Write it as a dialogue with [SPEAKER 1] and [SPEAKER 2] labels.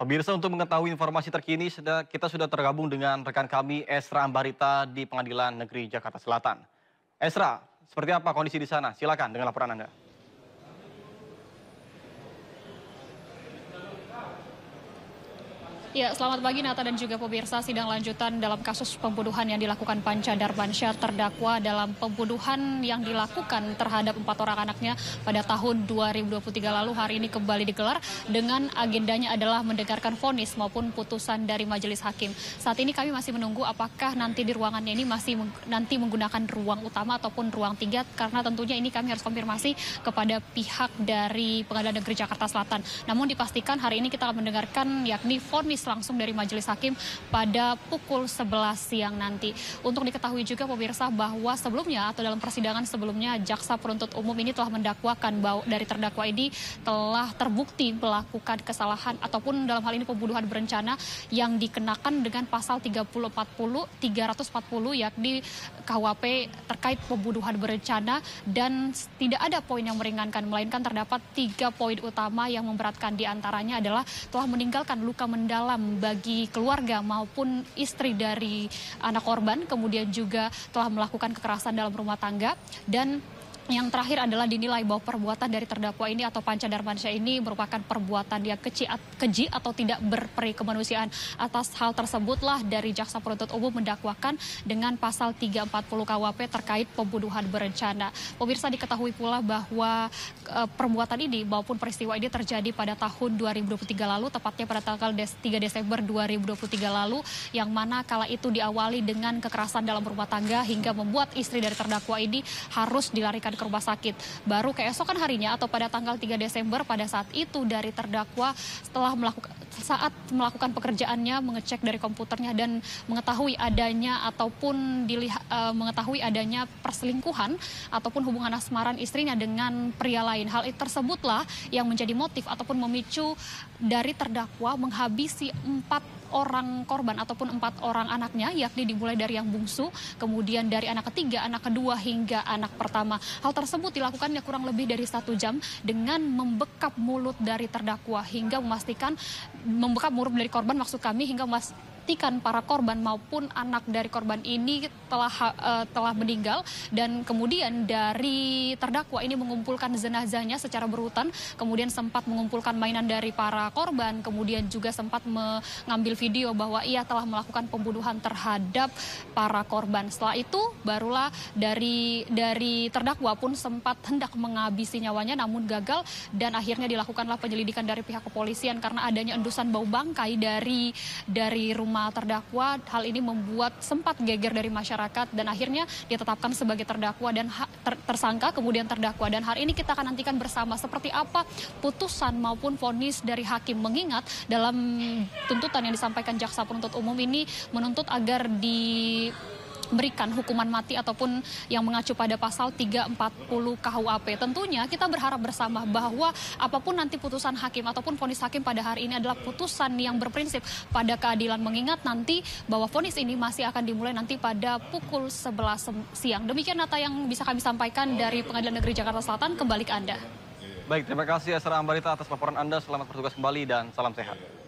[SPEAKER 1] Pemirsa, untuk mengetahui informasi terkini, kita sudah tergabung dengan rekan kami Esra Ambarita di Pengadilan Negeri Jakarta Selatan. Esra, seperti apa kondisi di sana? Silakan dengan laporan Anda.
[SPEAKER 2] Ya, selamat pagi Nata dan juga pemirsa. Sidang lanjutan dalam kasus pembunuhan yang dilakukan Panca Darmansyah terdakwa dalam pembunuhan yang dilakukan terhadap 4 orang anaknya pada tahun 2023 lalu hari ini kembali digelar dengan agendanya adalah mendengarkan vonis maupun putusan dari majelis hakim. Saat ini kami masih menunggu apakah nanti di ruangannya ini masih nanti menggunakan ruang utama ataupun ruang 3, karena tentunya ini kami harus konfirmasi kepada pihak dari Pengadilan Negeri Jakarta Selatan. Namun dipastikan hari ini kita akan mendengarkan yakni vonis langsung dari majelis hakim pada pukul 11 siang nanti. Untuk diketahui juga pemirsa bahwa sebelumnya atau dalam persidangan sebelumnya jaksa penuntut umum ini telah mendakwakan bahwa dari terdakwa ini telah terbukti melakukan kesalahan ataupun dalam hal ini pembunuhan berencana yang dikenakan dengan pasal 340 yakni KUHP terkait pembunuhan berencana, dan tidak ada poin yang meringankan melainkan terdapat 3 poin utama yang memberatkan. Di antaranya adalah telah meninggalkan luka mendalam bagi keluarga maupun istri dari anak korban, kemudian juga telah melakukan kekerasan dalam rumah tangga, dan yang terakhir adalah dinilai bahwa perbuatan dari terdakwa ini atau Panca Darmansyah ini merupakan perbuatan yang keji atau tidak berperi kemanusiaan. Atas hal tersebutlah dari jaksa penuntut umum mendakwakan dengan pasal 340 KUHP terkait pembunuhan berencana. Pemirsa, diketahui pula bahwa perbuatan ini maupun peristiwa ini terjadi pada tahun 2023 lalu, tepatnya pada tanggal 3 Desember 2023 lalu, yang mana kala itu diawali dengan kekerasan dalam rumah tangga hingga membuat istri dari terdakwa ini harus dilarikan ke rumah sakit. Baru keesokan harinya atau pada tanggal 3 Desember pada saat itu dari terdakwa setelah melakukan pekerjaannya, mengecek dari komputernya dan mengetahui adanya ataupun mengetahui adanya perselingkuhan ataupun hubungan asmaran istrinya dengan pria lain. Hal itu tersebutlah yang menjadi motif ataupun memicu dari terdakwa menghabisi 4 orang korban ataupun 4 orang anaknya, yakni dimulai dari yang bungsu, kemudian dari anak ketiga, anak kedua hingga anak pertama. Hal tersebut dilakukannya kurang lebih dari 1 jam dengan membekap mulut dari terdakwa hingga memastikan membekap mulut dari korban, maksud kami, hingga memastikan para korban maupun anak dari korban ini telah meninggal, dan kemudian dari terdakwa ini mengumpulkan jenazahnya secara berurutan, kemudian sempat mengumpulkan mainan dari para korban, kemudian juga sempat mengambil video bahwa ia telah melakukan pembunuhan terhadap para korban. Setelah itu barulah dari terdakwa pun sempat hendak menghabisi nyawanya namun gagal, dan akhirnya dilakukanlah penyelidikan dari pihak kepolisian karena adanya endusan bau bangkai dari rumah terdakwa. Hal ini membuat sempat geger dari masyarakat dan akhirnya ditetapkan sebagai terdakwa dan tersangka kemudian terdakwa. Dan hari ini kita akan nantikan bersama seperti apa putusan maupun vonis dari hakim, mengingat dalam tuntutan yang disampaikan jaksa penuntut umum ini menuntut agar diberikan hukuman mati ataupun yang mengacu pada pasal 340 KUHP. Tentunya kita berharap bersama bahwa apapun nanti putusan hakim ataupun vonis hakim pada hari ini adalah putusan yang berprinsip pada keadilan, mengingat nanti bahwa vonis ini masih akan dimulai nanti pada pukul 11 siang. Demikian Nata yang bisa kami sampaikan dari Pengadilan Negeri Jakarta Selatan. Kembali ke Anda.
[SPEAKER 1] Baik, terima kasih Esra Ambarita atas laporan Anda. Selamat bertugas kembali dan salam sehat.